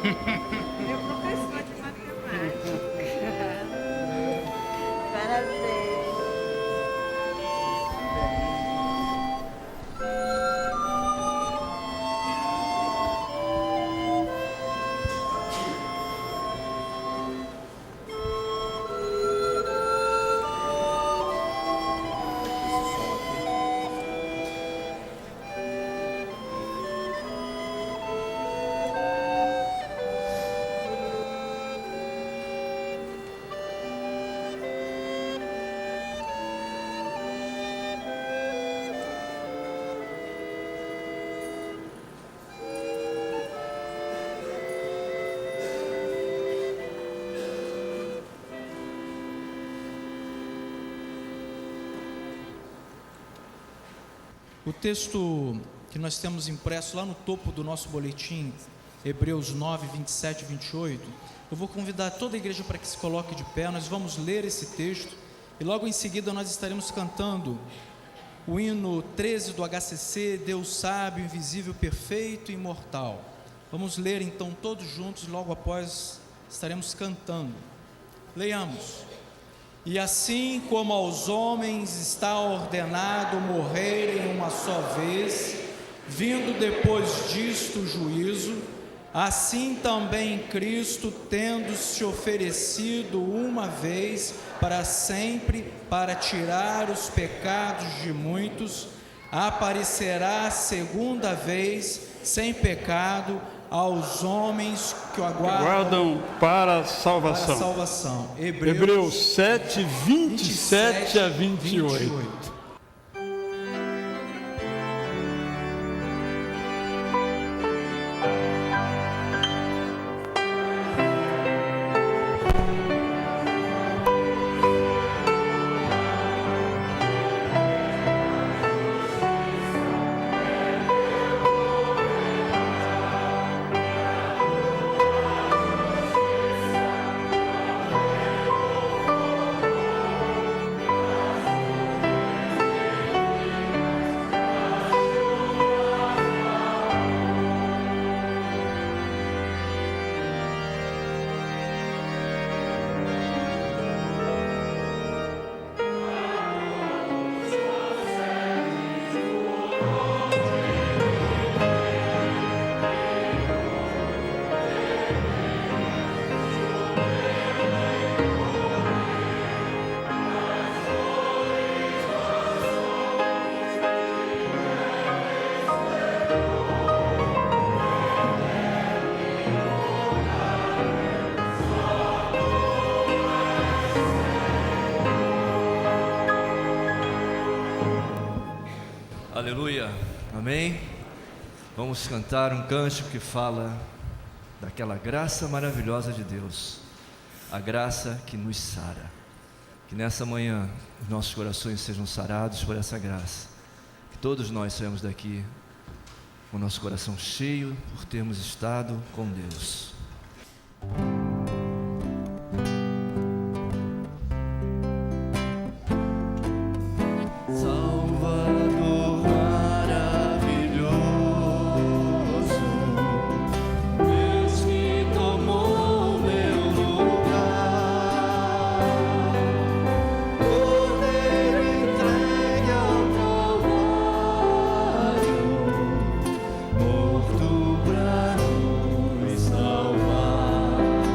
Meu professor de matemática. Parabéns. O texto que nós temos impresso lá no topo do nosso boletim, Hebreus 9, 27 e 28, eu vou convidar toda a igreja para que se coloque de pé. Nós vamos ler esse texto e logo em seguida nós estaremos cantando o hino 13 do HCC, Deus sábio, invisível, perfeito e imortal. Vamos ler então todos juntos, logo após estaremos cantando. Leiamos. E assim como aos homens está ordenado morrerem uma só vez, vindo depois disto o juízo, assim também Cristo, tendo se oferecido uma vez para sempre para tirar os pecados de muitos, aparecerá segunda vez sem pecado aos homens que o aguardam para a salvação. Hebreus 7, 27 a 28. Aleluia, amém. Vamos cantar um cântico que fala daquela graça maravilhosa de Deus, a graça que nos sara. Que nessa manhã os nossos corações sejam sarados por essa graça, que todos nós saímos daqui com o nosso coração cheio por termos estado com Deus. Morto pra nos salvar.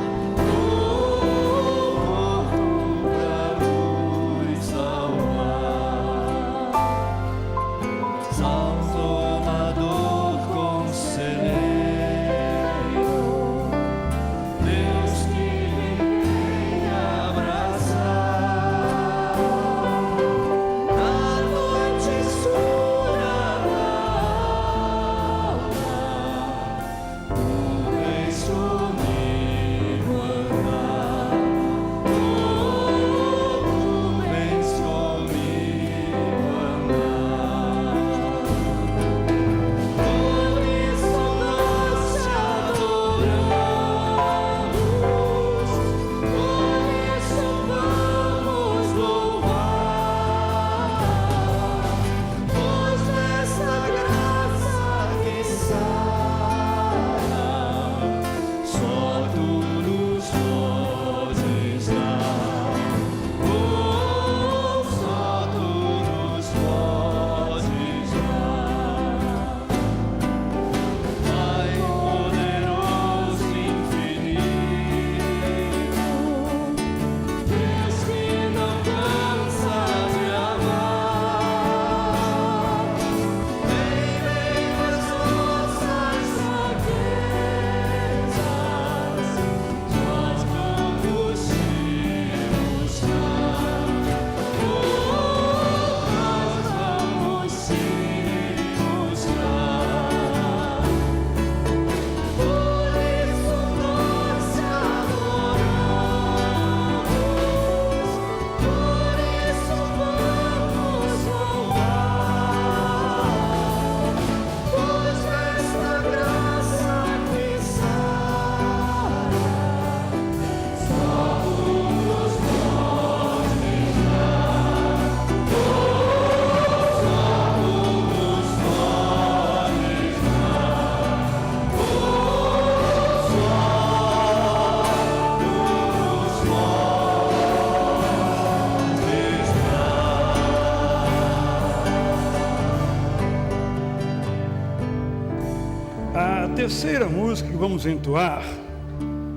A terceira música que vamos entoar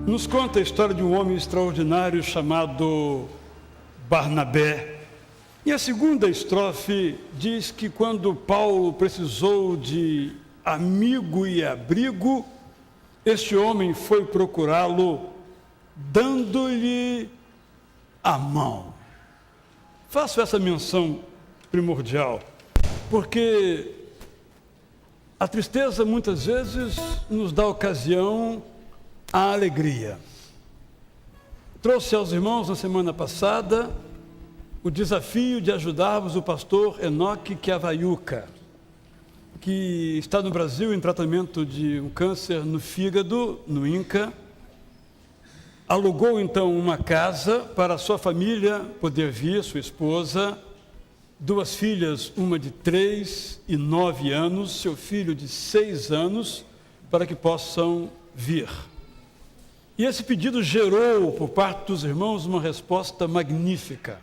nos conta a história de um homem extraordinário chamado Barnabé. E a segunda estrofe diz que quando Paulo precisou de amigo e abrigo, este homem foi procurá-lo, dando-lhe a mão. Faço essa menção primordial, porque a tristeza muitas vezes nos dá ocasião à alegria. Trouxe aos irmãos na semana passada o desafio de ajudarmos o pastor Enoque Chiavaiuca, que está no Brasil em tratamento de um câncer no fígado, no INCA. Alugou então uma casa para a sua família poder vir, sua esposa, 2 filhas, uma de 3 e 9 anos, seu filho de 6 anos, para que possam vir. E esse pedido gerou, por parte dos irmãos, uma resposta magnífica.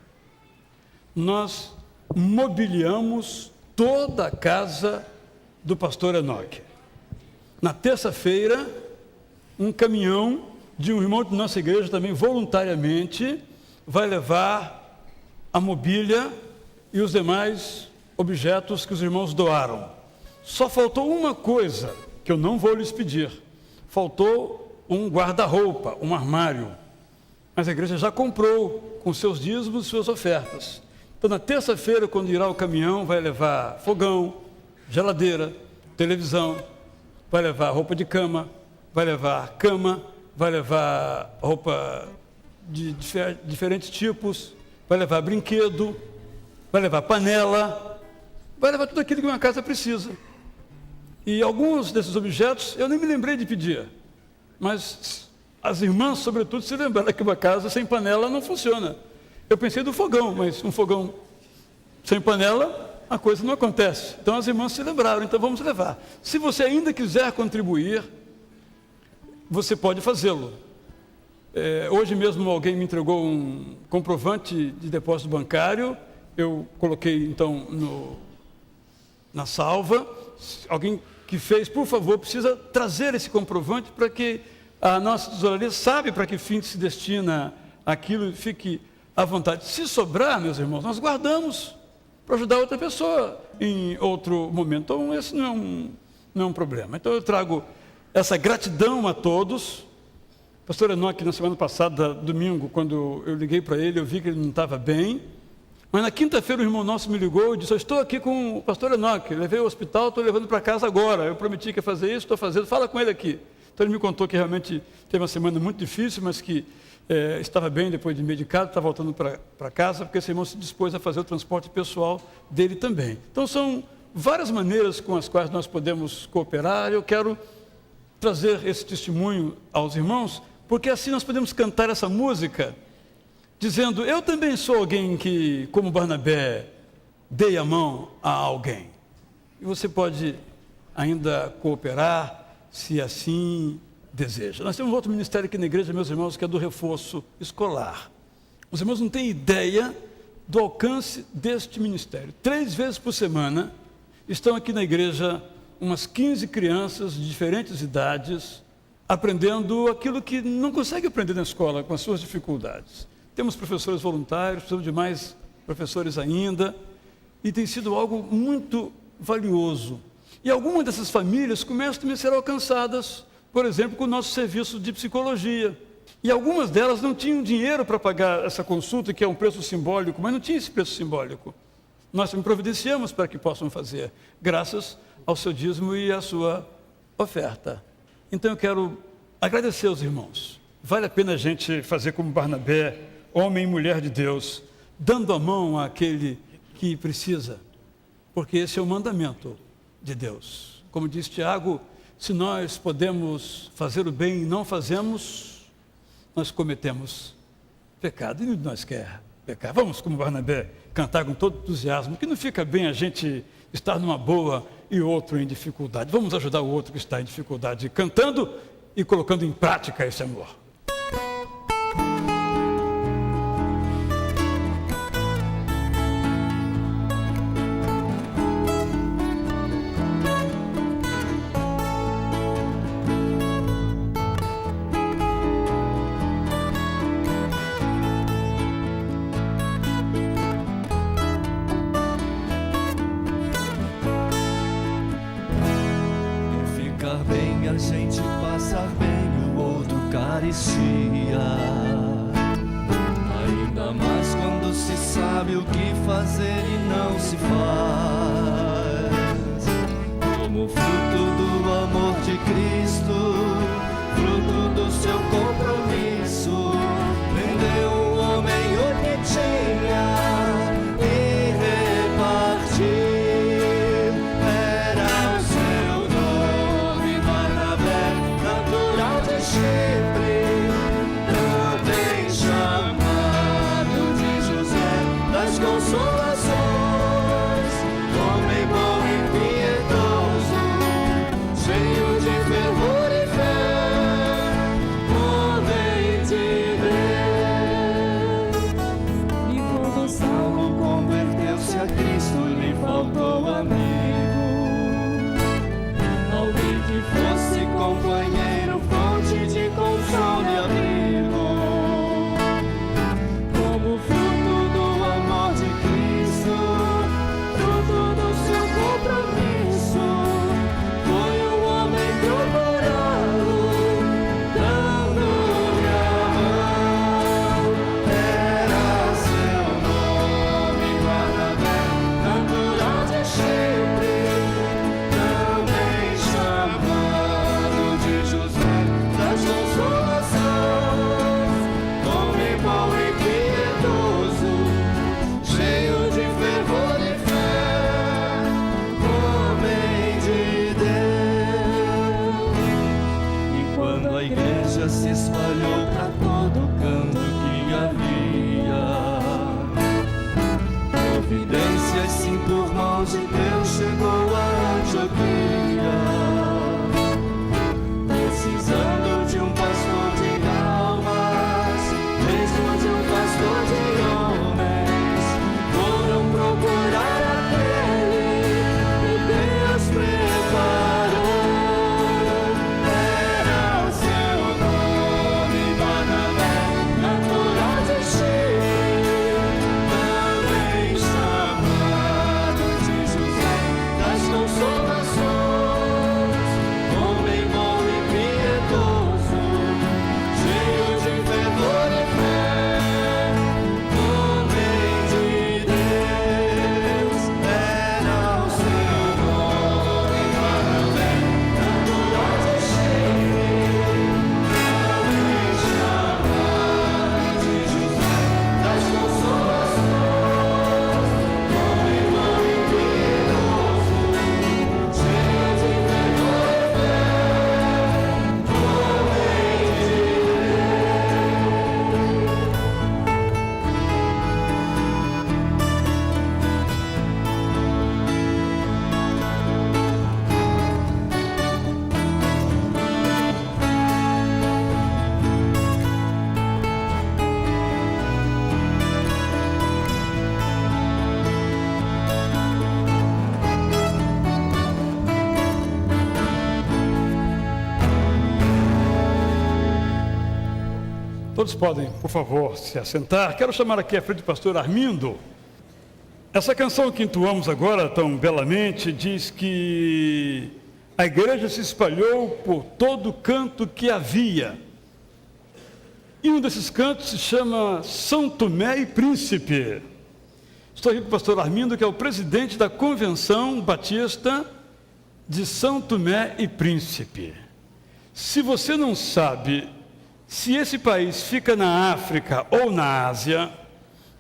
Nós mobiliamos toda a casa do pastor Enoque. Na terça-feira, um caminhão de um irmão de nossa igreja também voluntariamente vai levar a mobília e os demais objetos que os irmãos doaram. Só faltou uma coisa que eu não vou lhes pedir. Faltou um guarda-roupa, um armário. Mas a igreja já comprou com seus dízimos e suas ofertas. Então, na terça-feira, quando irá o caminhão, vai levar fogão, geladeira, televisão, vai levar roupa de cama, vai levar cama, vai levar roupa de diferentes tipos, vai levar brinquedo, vai levar panela, vai levar tudo aquilo que uma casa precisa. E alguns desses objetos eu nem me lembrei de pedir, mas as irmãs, sobretudo, se lembraram que uma casa sem panela não funciona. Eu pensei do fogão, mas um fogão sem panela, a coisa não acontece. Então as irmãs se lembraram, então vamos levar. Se você ainda quiser contribuir, você pode fazê-lo. Hoje mesmo alguém me entregou um comprovante de depósito bancário, eu coloquei então na salva. Alguém que fez, por favor, precisa trazer esse comprovante para que a nossa tesouraria sabe para que fim se destina aquilo, fique à vontade. Se sobrar, meus irmãos, nós guardamos para ajudar outra pessoa em outro momento. Então, esse não é um problema. Então, eu trago essa gratidão a todos. O pastor Enoque, na semana passada, domingo, quando eu liguei para ele, eu vi que ele não estava bem. Mas na quinta-feira, o irmão nosso me ligou e disse: eu estou aqui com o pastor Enoque, levei ao hospital, estou levando para casa agora. Eu prometi que ia fazer isso, estou fazendo, fala com ele aqui. Então, ele me contou que realmente teve uma semana muito difícil, mas que estava bem depois de medicado, está voltando para casa, porque esse irmão se dispôs a fazer o transporte pessoal dele também. Então, são várias maneiras com as quais nós podemos cooperar. Eu quero trazer esse testemunho aos irmãos, porque assim nós podemos cantar essa música, dizendo: eu também sou alguém que, como Barnabé, dei a mão a alguém. E você pode ainda cooperar, se assim deseja. Nós temos outro ministério aqui na igreja, meus irmãos, que é do reforço escolar. Os irmãos não têm ideia do alcance deste ministério. 3 vezes por semana estão aqui na igreja umas 15 crianças de diferentes idades, aprendendo aquilo que não consegue aprender na escola, com as suas dificuldades. Temos professores voluntários, precisamos de mais professores ainda, e tem sido algo muito valioso. E algumas dessas famílias começam também a ser alcançadas, por exemplo, com o nosso serviço de psicologia. E algumas delas não tinham dinheiro para pagar essa consulta, que é um preço simbólico, mas não tinha esse preço simbólico. Nós também providenciamos para que possam fazer, graças ao seu dízimo e à sua oferta. Então eu quero agradecer aos irmãos. Vale a pena a gente fazer como Barnabé, homem e mulher de Deus, dando a mão àquele que precisa, porque esse é o mandamento de Deus. Como diz Tiago, se nós podemos fazer o bem e não fazemos, nós cometemos pecado. E nenhum de nós quer pecar. Vamos, como Barnabé, cantar com todo entusiasmo, que não fica bem a gente estar numa boa e outro em dificuldade. Vamos ajudar o outro que está em dificuldade, cantando e colocando em prática esse amor. ficar bem, a gente passar bem, o outro carecia. Ainda mais quando se sabe o que fazer e não se faz. Como fruto do amor de Cristo, fruto do seu compromisso, prendeu um homem o que tinha e repartiu. Era o seu nome, Barnabé, natural de Chipre, também chamado de José das Consolações, homem bom e piedoso, cheio de fervor e fé, homem de Deus. E quando Saulo converteu-se a Cristo, lhe faltou amigo, alguém que fosse companheiro, fonte de consolo e abrigo. Como fruto do amor de Cristo, fruto do seu compromisso, foi o homem procurá-lo, dando-lhe a mão. Era seu nome, Barnabé, natural de Chipre, também chamado de José das Consolações, homem bom e piedoso, cheio de fervor e fé, homem de Deus. E quando a igreja se espalhou para todo canto que havia, providências sim por mãos de Deus chegou a Antioquia, precisando de um pastor de almas, mesmo de um pastor de homens, foram procurar aquele que Deus preparou. Era o seu nome, Barnabé, natural de Chipre, também chamado de José das Consolações, homem bom e piedoso, cheio de fervor e fé, homem de Deus. Era o seu nome, Barnabé, natural de Chipre, também chamado de José das Consolações, homem bom e piedoso, cheio de fervor e fé, Todos podem, por favor, se assentar. Quero chamar aqui à frente o pastor Armindo. Essa canção que entoamos agora tão belamente diz que a igreja se espalhou por todo canto que havia. E um desses cantos se chama São Tomé e Príncipe. Estou aqui com o pastor Armindo, que é o presidente da Convenção Batista de São Tomé e Príncipe. Se você não sabe se esse país fica na África ou na Ásia,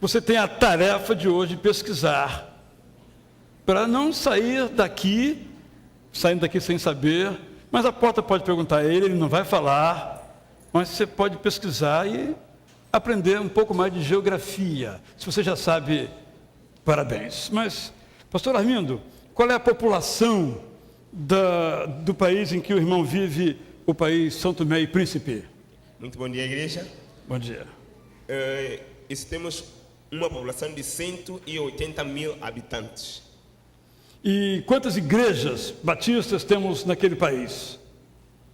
você tem a tarefa de hoje pesquisar, para não sair daqui, saindo daqui sem saber, mas a porta pode perguntar a ele não vai falar, mas você pode pesquisar e aprender um pouco mais de geografia. Se você já sabe, parabéns. Mas, pastor Armindo, qual é a população do país em que o irmão vive, o país São Tomé e Príncipe? Muito bom dia, igreja. Bom dia. Temos uma população de 180 mil habitantes. E quantas igrejas batistas temos naquele país?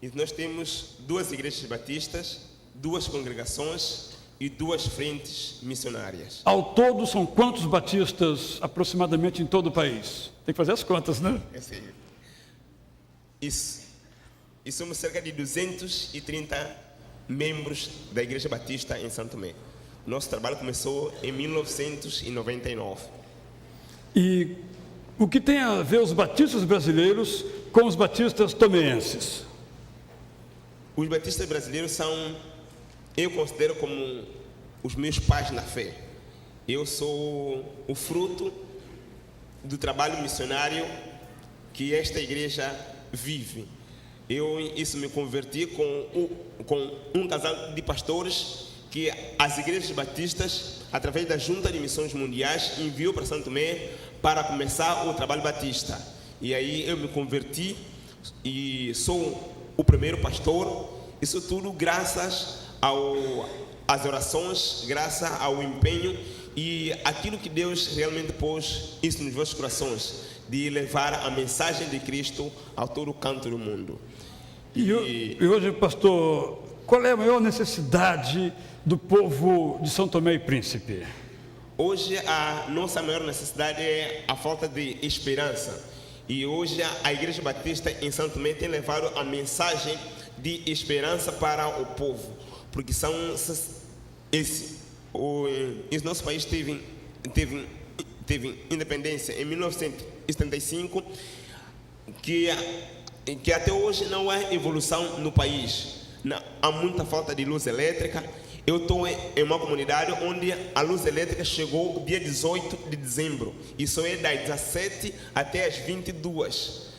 E nós temos 2 igrejas batistas, 2 congregações e 2 frentes missionárias. Ao todo, são quantos batistas aproximadamente em todo o país? Tem que fazer as contas, né? É sério. Isso. E somos cerca de 230 membros da Igreja Batista em Santo Tomé. Nosso trabalho começou em 1999. E o que tem a ver os batistas brasileiros com os batistas tomeenses? Os batistas brasileiros são, eu considero como os meus pais na fé. Eu sou o fruto do trabalho missionário que esta igreja vive. Isso me converti com um casal de pastores que as igrejas batistas, através da Junta de Missões Mundiais, enviou para Santo Tomé para começar o trabalho batista. E aí eu me converti e sou o primeiro pastor. Isso tudo graças às orações, graças ao empenho e aquilo que Deus realmente pôs isso nos vossos corações, de levar a mensagem de Cristo a todo canto do mundo. E hoje, pastor, qual é a maior necessidade do povo de São Tomé e Príncipe? Hoje a nossa maior necessidade é a falta de esperança. E hoje a Igreja Batista em Santo Tomé tem levado a mensagem de esperança para o povo. Porque esse nosso país teve independência em 1975, que até hoje não há evolução no país. Há muita falta de luz elétrica. Eu estou em uma comunidade onde a luz elétrica chegou dia 18 de dezembro. Isso é das 17 até as 22.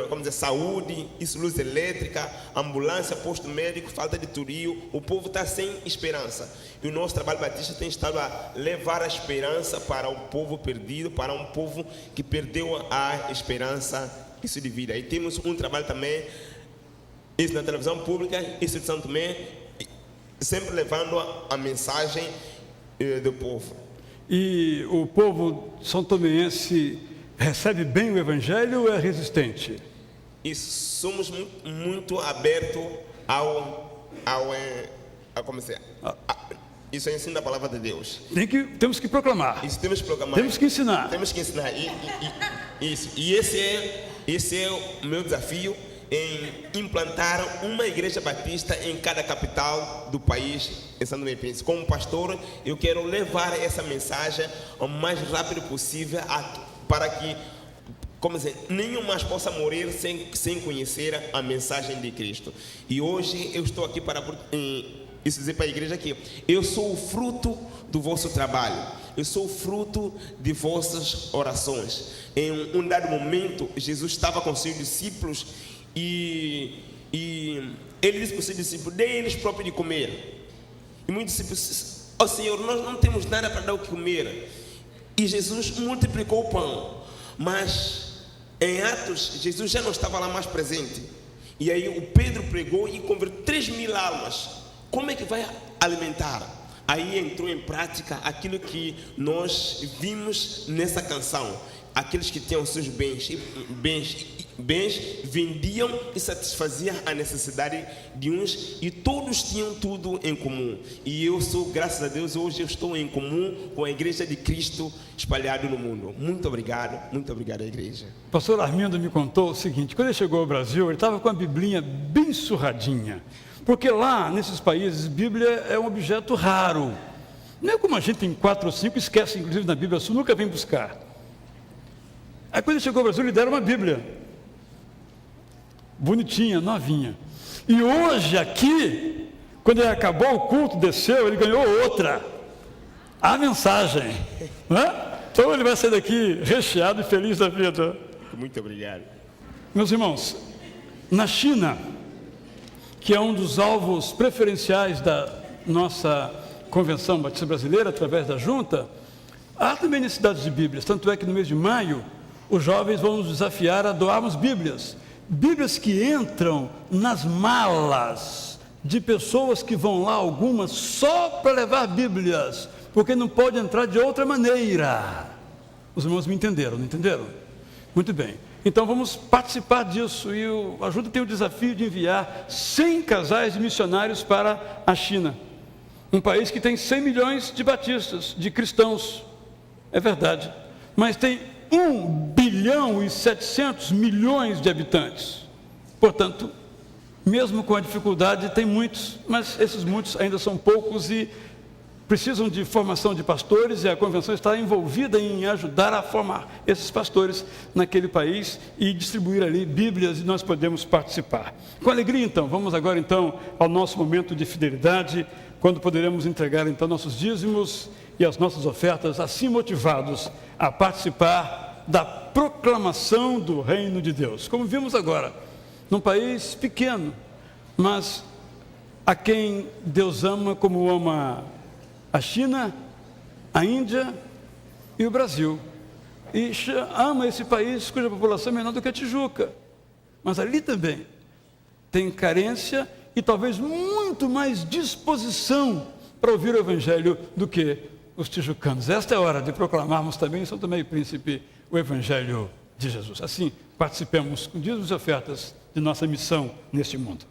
Como dizer, saúde, isso, luz elétrica, ambulância, posto médico, falta de turismo. O povo está sem esperança. E o nosso trabalho batista tem estado a levar a esperança para o povo perdido, para um povo que perdeu a esperança, isso de vida. E temos um trabalho também, isso na televisão pública, isso de Santo Tomé, sempre levando a mensagem do povo. E o povo são-tomense recebe bem o Evangelho ou é resistente? Isso, somos muito abertos como se isso é ensino da palavra de Deus. Temos que proclamar. Isso, temos que proclamar. Temos que ensinar. Temos que ensinar. E esse é o meu desafio, em implantar uma igreja batista em cada capital do país, em Santo Tomé e Príncipe. Como pastor, eu quero levar essa mensagem o mais rápido possível para que, como dizer, nenhum mais possa morrer sem conhecer a mensagem de Cristo. E hoje eu estou aqui para dizer para a igreja que eu sou o fruto do vosso trabalho. Eu sou o fruto de vossas orações. Em um dado momento, Jesus estava com seus discípulos e ele disse para os seus discípulos: dê-lhes próprio de comer. E muitos discípulos: ó Senhor, nós não temos nada para dar o que comer. E Jesus multiplicou o pão. Mas em Atos, Jesus já não estava lá mais presente. E aí o Pedro pregou e converteu 3.000 almas. Como é que vai alimentar? Aí entrou em prática aquilo que nós vimos nessa canção. Aqueles que tinham seus bens vendiam e satisfaziam a necessidade de uns, e todos tinham tudo em comum. E eu sou, graças a Deus, hoje eu estou em comum com a Igreja de Cristo espalhada no mundo. Muito obrigado à igreja. O pastor Armindo me contou o seguinte: quando ele chegou ao Brasil, ele estava com a biblinha bem surradinha, porque lá, nesses países, Bíblia é um objeto raro. Não é como a gente tem 4 ou 5, esquece, inclusive na Bíblia, você nunca vem buscar. Aí quando ele chegou ao Brasil, lhe deram uma Bíblia, bonitinha, novinha. E hoje aqui, quando ele acabou o culto, desceu, ele ganhou outra, a mensagem, né? Então ele vai sair daqui recheado e feliz da vida. Muito obrigado. Meus irmãos, na China, que é um dos alvos preferenciais da nossa Convenção Batista Brasileira, através da Junta, há também necessidades de Bíblias. Tanto é que no mês de maio, os jovens vão nos desafiar a doarmos Bíblias. Bíblias que entram nas malas de pessoas que vão lá, algumas, só para levar Bíblias, porque não pode entrar de outra maneira. Os irmãos me entenderam, não entenderam? Muito bem. Então vamos participar disso, e a Junta tem o desafio de enviar 100 casais de missionários para a China, um país que tem 100 milhões de batistas, de cristãos, é verdade, mas tem 1,7 bilhão de habitantes. Portanto, mesmo com a dificuldade, tem muitos, mas esses muitos ainda são poucos e precisam de formação de pastores, e a convenção está envolvida em ajudar a formar esses pastores naquele país e distribuir ali Bíblias, e nós podemos participar. Com alegria, então, vamos agora então ao nosso momento de fidelidade, quando poderemos entregar então nossos dízimos e as nossas ofertas, assim motivados a participar da proclamação do reino de Deus. Como vimos agora, num país pequeno, mas a quem Deus ama como ama a China, a Índia e o Brasil. E ama esse país cuja população é menor do que a Tijuca. Mas ali também tem carência e talvez muito mais disposição para ouvir o Evangelho do que os tijucanos. Esta é a hora de proclamarmos também em São Tomé e Príncipe o Evangelho de Jesus. Assim, participemos com dízimos e ofertas de nossa missão neste mundo.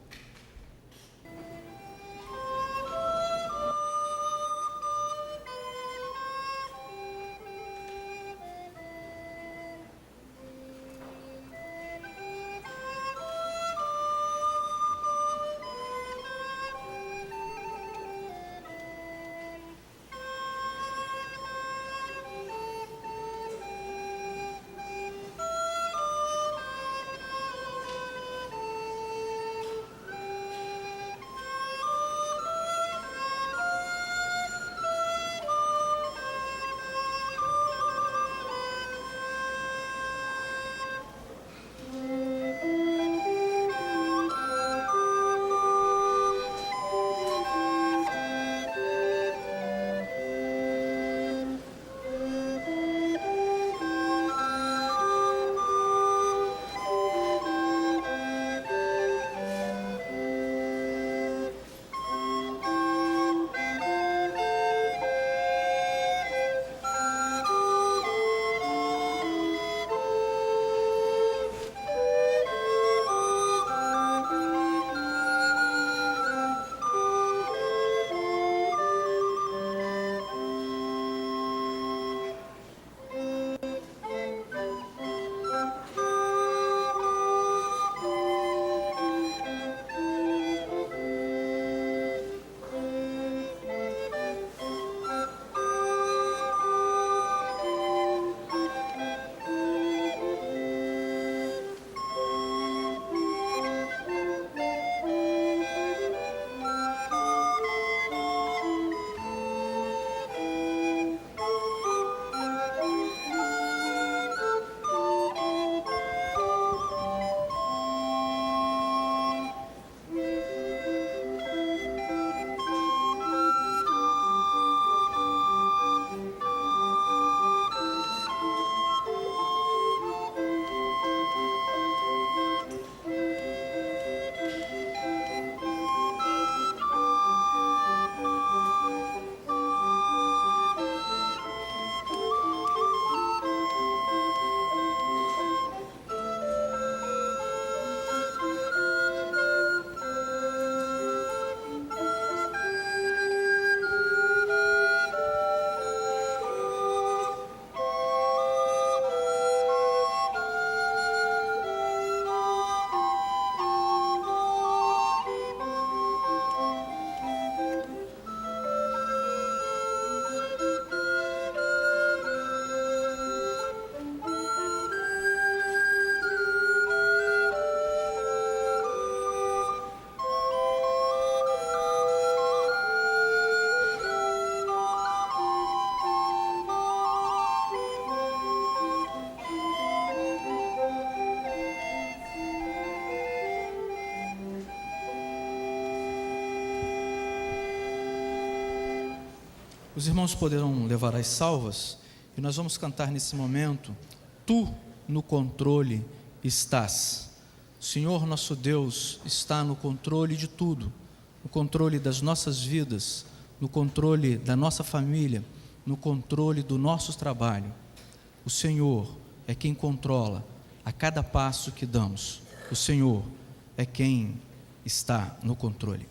Os irmãos poderão levar as salvas e nós vamos cantar nesse momento: Tu no controle estás. O Senhor nosso Deus está no controle de tudo, no controle das nossas vidas, no controle da nossa família, no controle do nosso trabalho. O Senhor é quem controla a cada passo que damos. O Senhor é quem está no controle.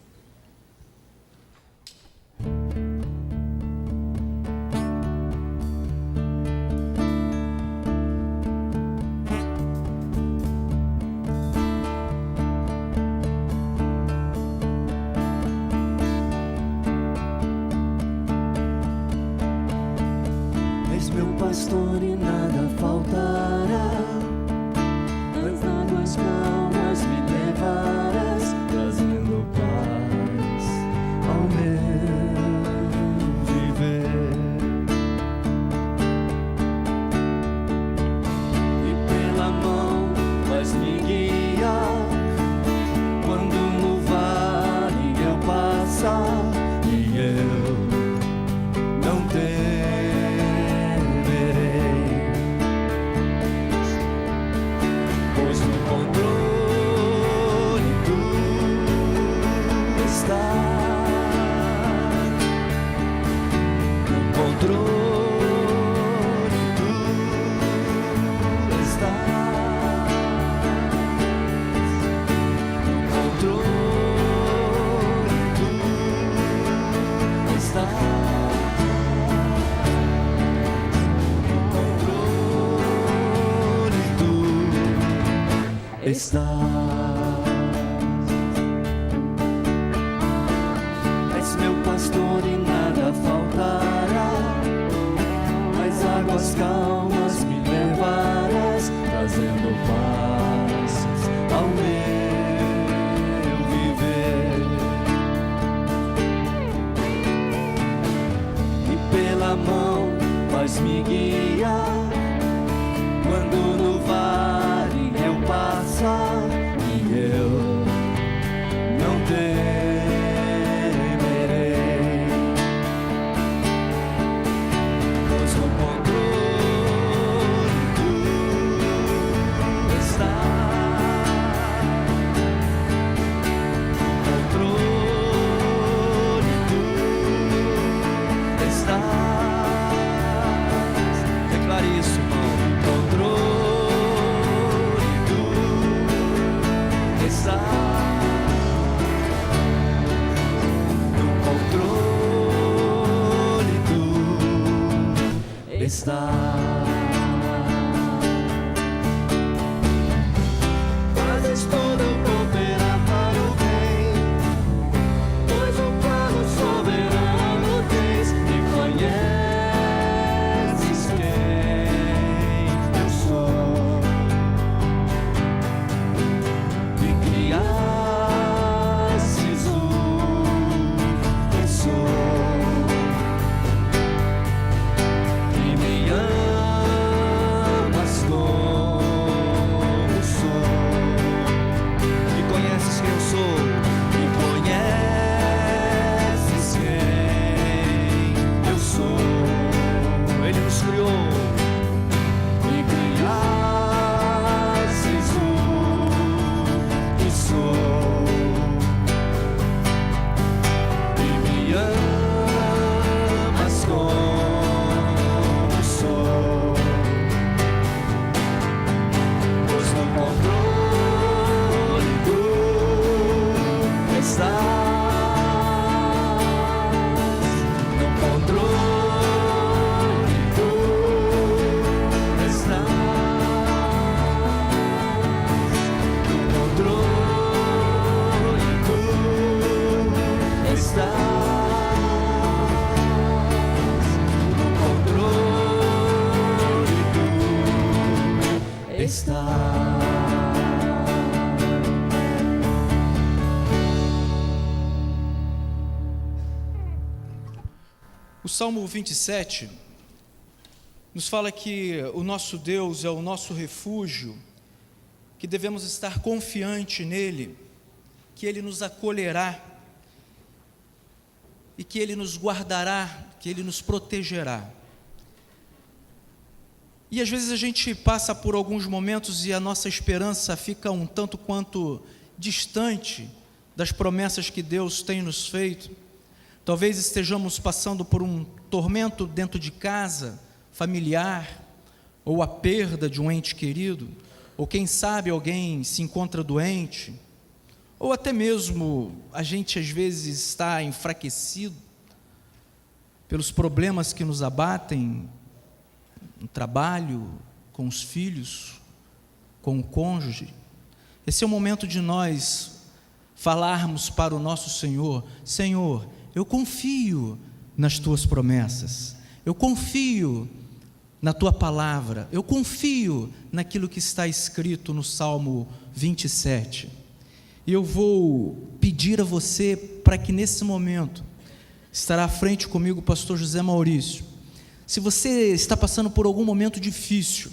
estás. És meu pastor e nada faltará, as águas calmas me levarás, trazendo paz ao meu viver. E pela mão vais me guiar, quando no vale eu passar, e eu não temerei, pois no controle tu estás, no controle tu estás. Declare isso, irmão. No controle tu estás. Fazes tudo cooperar para o bem, pois um plano soberano tens e conheces quem eu sou. E criastes o que sou, e me amas como sou, e conheces quem eu sou, e conheces quem eu sou. Ele nos criou e criastes o que sou, e me amas como sou, pois no controle tu estás, no controle tu estás, no controle tu estás, no controle tu estás. O Salmo 27 nos fala que o nosso Deus é o nosso refúgio, que devemos estar confiante nele, que ele nos acolherá e que ele nos guardará, que ele nos protegerá. E às vezes a gente passa por alguns momentos e a nossa esperança fica um tanto quanto distante das promessas que Deus tem nos feito. Talvez estejamos passando por um tormento dentro de casa, familiar, ou a perda de um ente querido, ou quem sabe alguém se encontra doente, ou até mesmo a gente às vezes está enfraquecido pelos problemas que nos abatem no trabalho, com os filhos, com o cônjuge. Esse é o momento de nós falarmos para o nosso Senhor: Senhor, eu confio nas tuas promessas, eu confio na tua palavra, eu confio naquilo que está escrito no Salmo 27. E eu vou pedir a você para que nesse momento estará à frente comigo o pastor José Maurício. Se você está passando por algum momento difícil,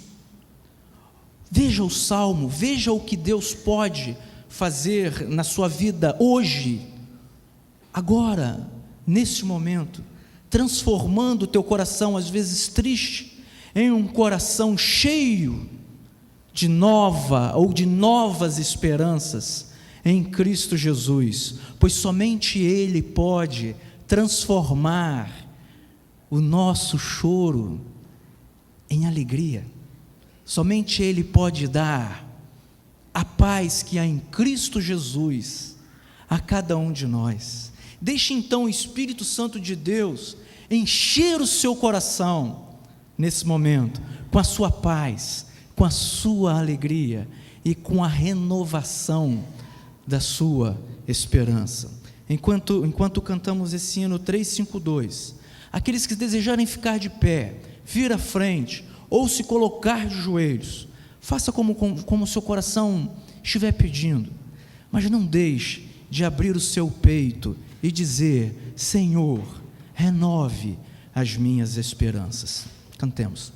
veja o Salmo, veja o que Deus pode fazer na sua vida hoje, agora, nesse momento, transformando o teu coração, às vezes triste, em um coração cheio de novas esperanças em Cristo Jesus, pois somente Ele pode transformar o nosso choro em alegria. Somente Ele pode dar a paz que há em Cristo Jesus a cada um de nós. Deixe então o Espírito Santo de Deus encher o seu coração nesse momento com a sua paz, com a sua alegria e com a renovação da sua esperança. Enquanto cantamos esse hino 352, aqueles que desejarem ficar de pé, vir à frente ou se colocar de joelhos, faça como o seu coração estiver pedindo, mas não deixe de abrir o seu peito e dizer: Senhor, renove as minhas esperanças. Cantemos.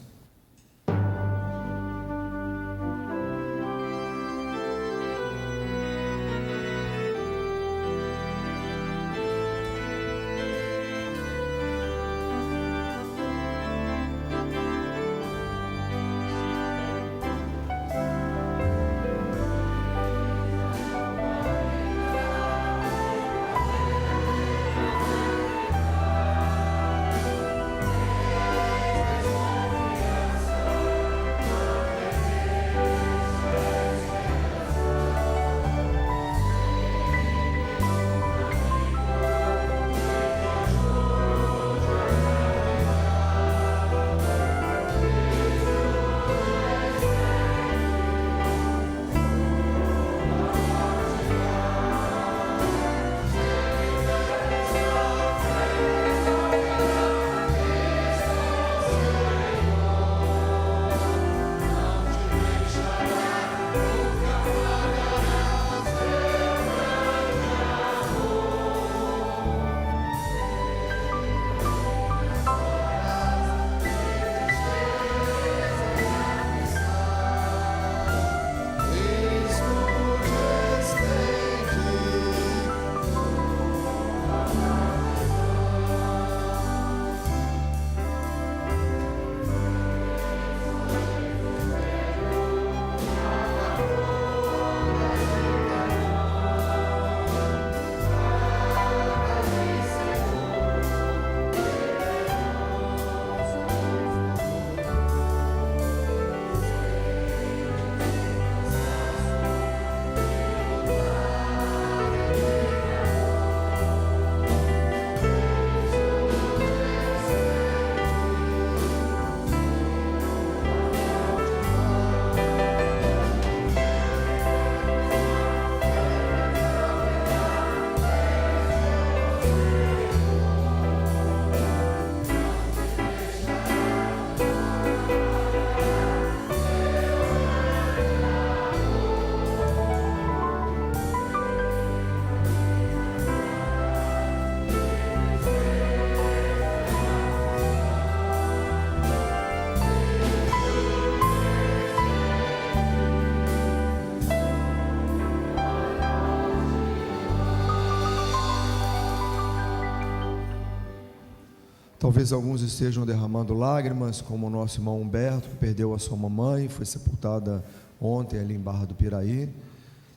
Talvez alguns estejam derramando lágrimas, como o nosso irmão Humberto, que perdeu a sua mamãe, foi sepultada ontem ali em Barra do Piraí.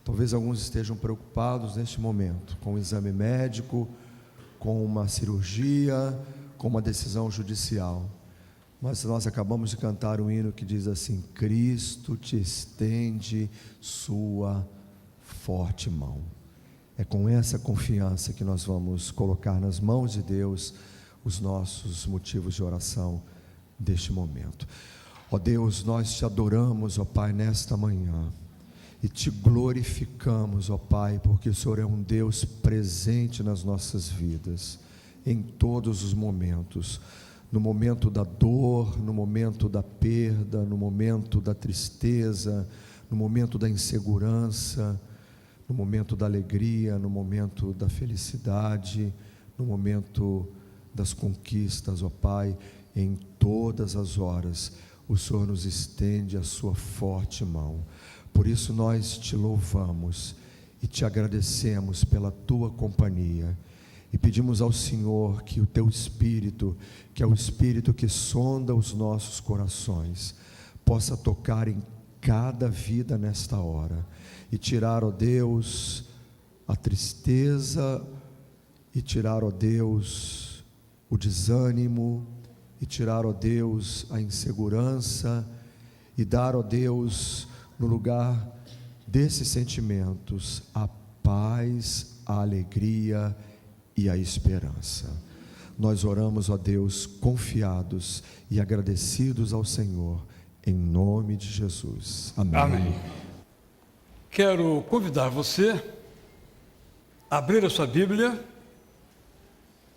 Talvez alguns estejam preocupados neste momento, com o exame médico, com uma cirurgia, com uma decisão judicial. Mas nós acabamos de cantar um hino que diz assim: Cristo te estende sua forte mão. É com essa confiança que nós vamos colocar nas mãos de Deus os nossos motivos de oração deste momento. Ó Deus, nós te adoramos, ó Pai, nesta manhã, e te glorificamos, ó Pai, porque o Senhor é um Deus presente nas nossas vidas, em todos os momentos, no momento da dor, no momento da perda, no momento da tristeza, no momento da insegurança, no momento da alegria, no momento da felicidade, no momento das conquistas, ó Pai. Em todas as horas o Senhor nos estende a sua forte mão. Por isso nós te louvamos e te agradecemos pela tua companhia, e pedimos ao Senhor que o teu Espírito, que é o Espírito que sonda os nossos corações, possa tocar em cada vida nesta hora e tirar, ó Deus, a tristeza, e tirar, ó Deus, o desânimo, e tirar, ó Deus, a insegurança, e dar, ó Deus, no lugar desses sentimentos, a paz, a alegria e a esperança. Nós oramos, ó Deus, confiados e agradecidos ao Senhor, Em nome de Jesus. Amém. Amém. Quero convidar você a abrir a sua Bíblia,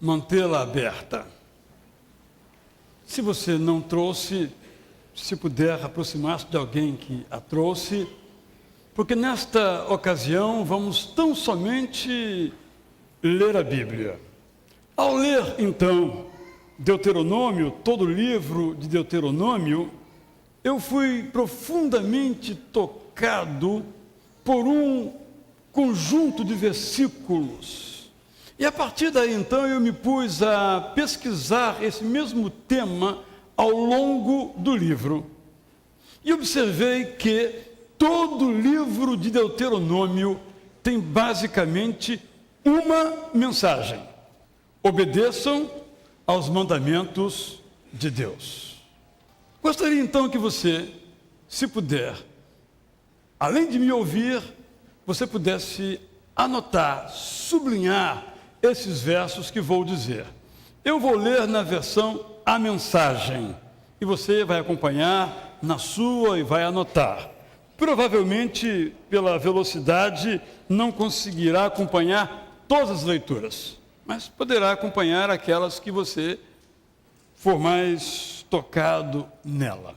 mantê-la aberta. Se você não trouxe, se puder aproximar-se de alguém que a trouxe, porque nesta ocasião vamos tão somente ler a Bíblia. Ao ler, então, Deuteronômio, todo o livro de Deuteronômio, eu fui profundamente tocado por um conjunto de versículos. E a partir daí, então, eu me pus a pesquisar esse mesmo tema ao longo do livro. E observei que todo o livro de Deuteronômio tem basicamente uma mensagem: obedeçam aos mandamentos de Deus. Gostaria então que você, se puder, além de me ouvir, você pudesse anotar, sublinhar esses versos que vou dizer. Eu vou ler na versão A Mensagem e você vai acompanhar na sua e vai anotar. Provavelmente, pela velocidade, não conseguirá acompanhar todas as leituras, mas poderá acompanhar aquelas que você for mais tocado nela.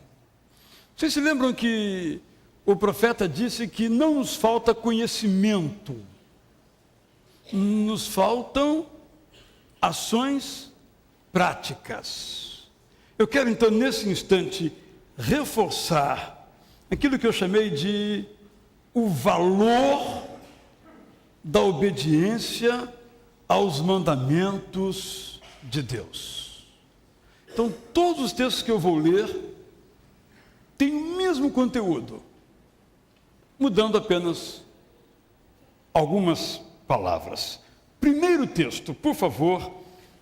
Vocês se lembram que o profeta disse que não nos falta conhecimento, nos faltam ações práticas. Eu quero então, nesse instante, reforçar aquilo que eu chamei de o valor da obediência aos mandamentos de Deus. Então, todos os textos que eu vou ler têm o mesmo conteúdo, mudando apenas algumas palavras. Primeiro texto, por favor,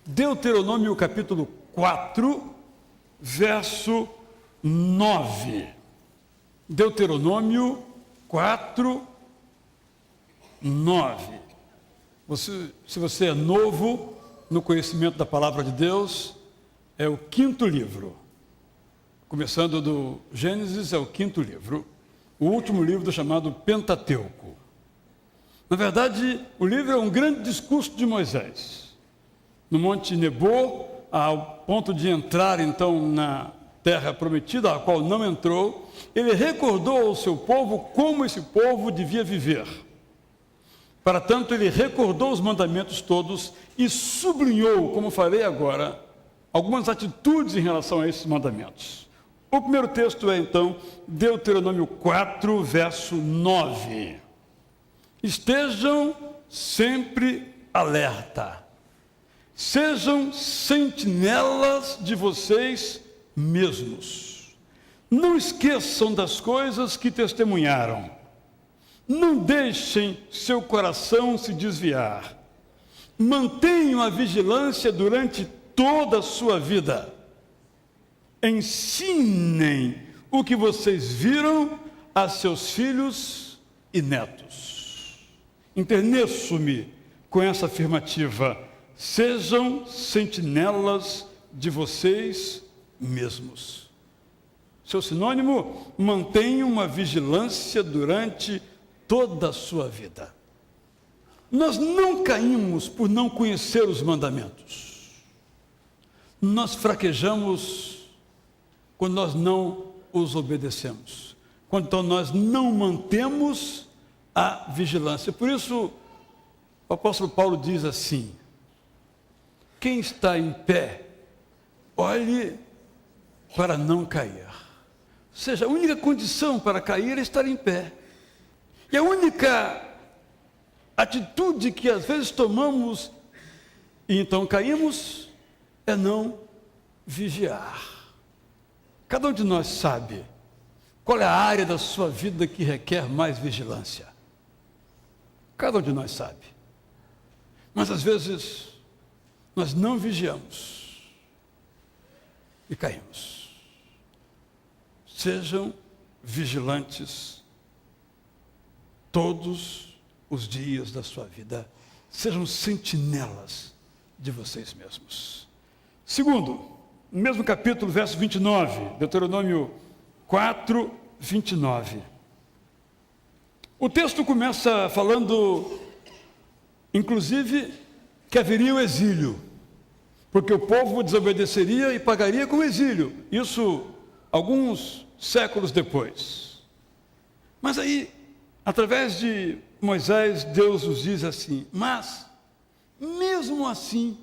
Deuteronômio capítulo 4, verso 9. Deuteronômio 4, 9. Se você é novo no conhecimento da palavra de Deus, é o 5º livro. Começando do Gênesis, é o 5º livro. O último livro do chamado Pentateuco. Na verdade, o livro é um grande discurso de Moisés. No Monte Nebo, ao ponto de entrar então na terra prometida, a qual não entrou, ele recordou ao seu povo como esse povo devia viver. Para tanto, ele recordou os mandamentos todos e sublinhou, como farei agora, algumas atitudes em relação a esses mandamentos. O primeiro texto é, então, Deuteronômio 4, verso 9. Estejam sempre alerta. Sejam sentinelas de vocês mesmos. Não esqueçam das coisas que testemunharam. Não deixem seu coração se desviar. Mantenham a vigilância durante toda a sua vida. Ensinem o que vocês viram a seus filhos e netos. Interneço-me com essa afirmativa. Sejam sentinelas de vocês mesmos. Seu sinônimo, mantenham uma vigilância durante toda a sua vida. Nós não caímos por não conhecer os mandamentos. Nós fraquejamos quando nós não os obedecemos. Quando então nós não mantemos a vigilância. Por isso, o apóstolo Paulo diz assim: quem está em pé, olhe para não cair. Ou seja, a única condição para cair é estar em pé. E a única atitude que às vezes tomamos e então caímos é não vigiar. Cada um de nós sabe qual é a área da sua vida que requer mais vigilância. Cada um de nós sabe. Mas às vezes nós não vigiamos e caímos. Sejam vigilantes todos os dias da sua vida. Sejam sentinelas de vocês mesmos. Segundo, no mesmo capítulo, verso 29, Deuteronômio 4, 29. O texto começa falando, inclusive, que haveria o exílio, porque o povo desobedeceria e pagaria com o exílio. Isso alguns séculos depois. Mas aí, através de Moisés, Deus nos diz assim: mas, mesmo assim,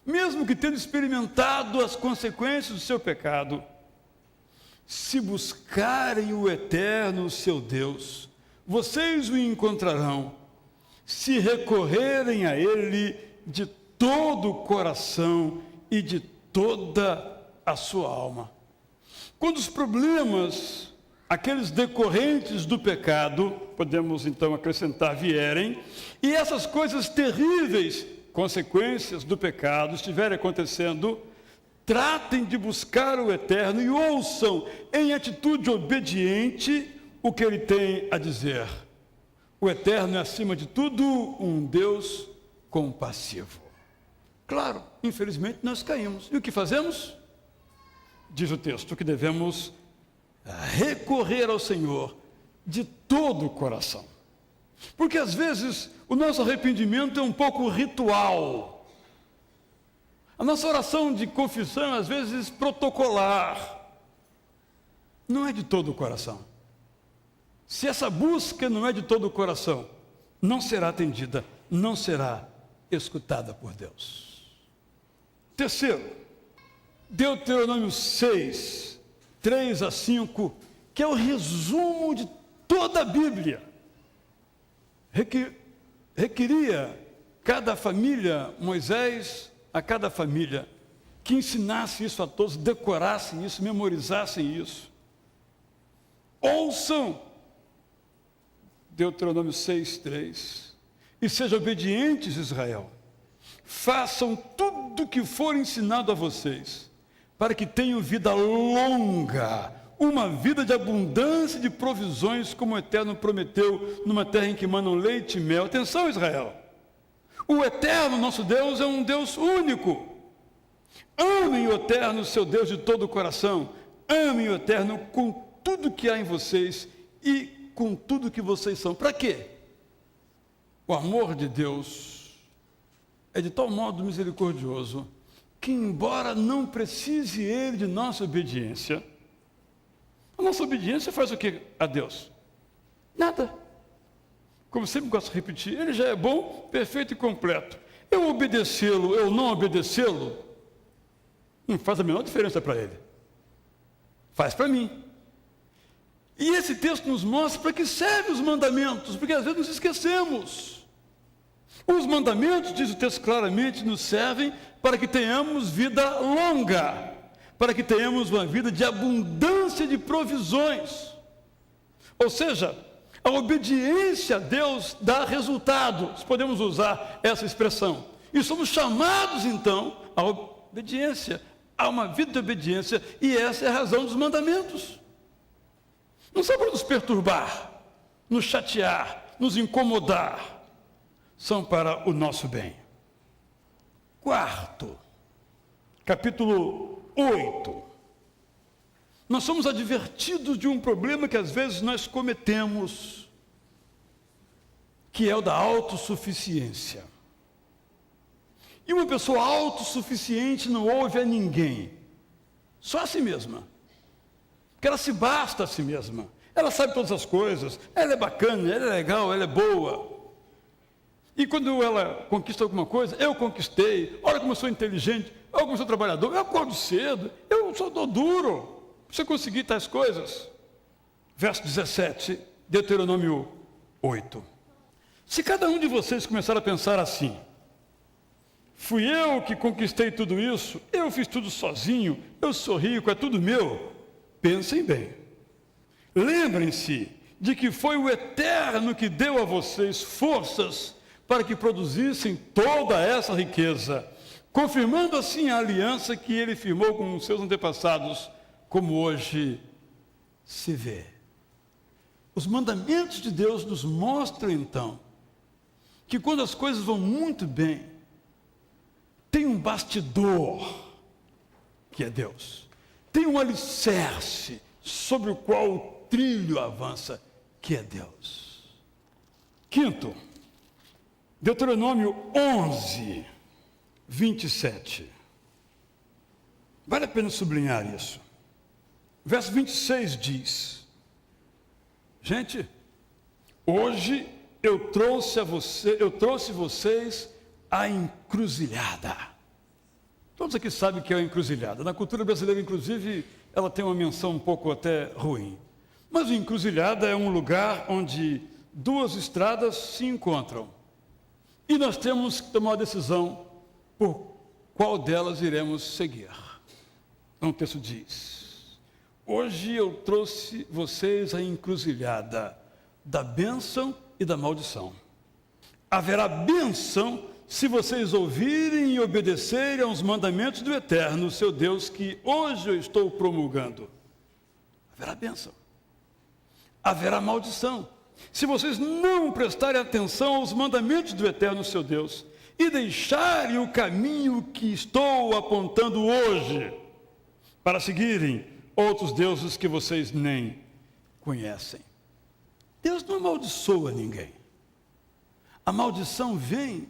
mesmo que tendo experimentado as consequências do seu pecado, se buscarem o eterno seu Deus, vocês o encontrarão, se recorrerem a ele de todo o coração e de toda a sua alma. Quando os problemas, aqueles decorrentes do pecado, podemos então acrescentar, vierem, e essas coisas terríveis, consequências do pecado, estiverem acontecendo, tratem de buscar o Eterno e ouçam em atitude obediente o que ele tem a dizer. O Eterno é, acima de tudo, um Deus compassivo. Claro, infelizmente nós caímos. E o que fazemos? Diz o texto que devemos recorrer ao Senhor de todo o coração. Porque às vezes o nosso arrependimento é um pouco ritual. A nossa oração de confissão, às vezes, protocolar, não é de todo o coração. Se essa busca não é de todo o coração, não será atendida, não será escutada por Deus. Terceiro, Deuteronômio 6, 3 a 5, que é o resumo de toda a Bíblia. Requeria cada família, Moisés, a cada família, que ensinasse isso a todos, decorassem isso, memorizassem isso. Ouçam, Deuteronômio 6:3, e sejam obedientes, Israel. Façam tudo o que for ensinado a vocês, para que tenham vida longa, uma vida de abundância de provisões, como o Eterno prometeu, numa terra em que manam leite e mel. Atenção, Israel! O Eterno, nosso Deus, é um Deus único. Amem o Eterno, seu Deus, de todo o coração. Amem o Eterno com tudo que há em vocês e com tudo que vocês são. Para quê? O amor de Deus é de tal modo misericordioso que, embora não precise Ele de nossa obediência, a nossa obediência faz o que a Deus? Nada. Como sempre gosto de repetir, Ele já é bom, perfeito e completo. Eu obedecê-lo, eu não obedecê-lo, não faz a menor diferença para Ele. Faz para mim. E esse texto nos mostra para que servem os mandamentos, porque às vezes nos esquecemos. Os mandamentos, diz o texto claramente, nos servem para que tenhamos vida longa, para que tenhamos uma vida de abundância de provisões. Ou seja, a obediência a Deus dá resultados, podemos usar essa expressão. E somos chamados, então, à obediência, a uma vida de obediência, e essa é a razão dos mandamentos. Não são para nos perturbar, nos chatear, nos incomodar, são para o nosso bem. Quarto, capítulo 8. Nós somos advertidos de um problema que às vezes nós cometemos, que é o da autossuficiência. E uma pessoa autossuficiente não ouve a ninguém, só a si mesma. Porque ela se basta a si mesma. Ela sabe todas as coisas, ela é bacana, ela é legal, ela é boa. E quando ela conquista alguma coisa, eu conquistei, olha como eu sou inteligente, olha como eu sou trabalhador, eu acordo cedo, eu sou duro. Você conseguir tais coisas. Verso 17, Deuteronômio 8. Se cada um de vocês começar a pensar assim: fui eu que conquistei tudo isso, eu fiz tudo sozinho, eu sou rico, é tudo meu. Pensem bem. Lembrem-se de que foi o Eterno que deu a vocês forças para que produzissem toda essa riqueza, confirmando assim a aliança que ele firmou com os seus antepassados, como hoje se vê. Os mandamentos de Deus nos mostram, então, que quando as coisas vão muito bem, tem um bastidor, que é Deus. tem um alicerce sobre o qual o trilho avança, que é Deus. Quinto, Deuteronômio 11, 27. Vale a pena sublinhar isso. Verso 26 diz: gente, hoje eu trouxe vocês a encruzilhada. Todos aqui sabem o que é a encruzilhada. Na cultura brasileira, inclusive, ela tem uma menção um pouco até ruim. Mas a encruzilhada é um lugar onde duas estradas se encontram. E nós temos que tomar uma decisão por qual delas iremos seguir. Então o texto diz: hoje eu trouxe vocês a encruzilhada da bênção e da maldição. Haverá bênção se vocês ouvirem e obedecerem aos mandamentos do Eterno, seu Deus, que hoje eu estou promulgando. Haverá bênção. Haverá maldição se vocês não prestarem atenção aos mandamentos do Eterno, seu Deus, e deixarem o caminho que estou apontando hoje, para seguirem outros deuses que vocês nem conhecem. Deus não amaldiçoa ninguém. A maldição vem